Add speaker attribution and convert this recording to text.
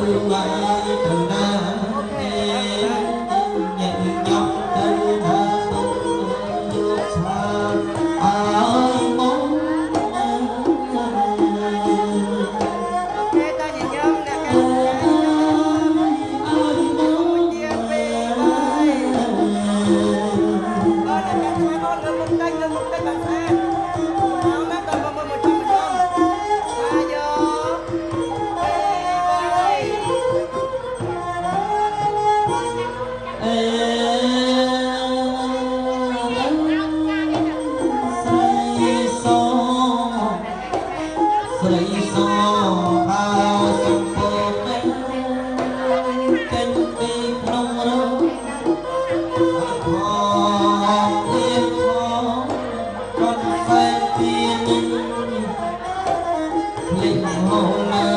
Speaker 1: Hãy subscribe cho kênh Ghiền Mì Gõ để không bỏ lỡ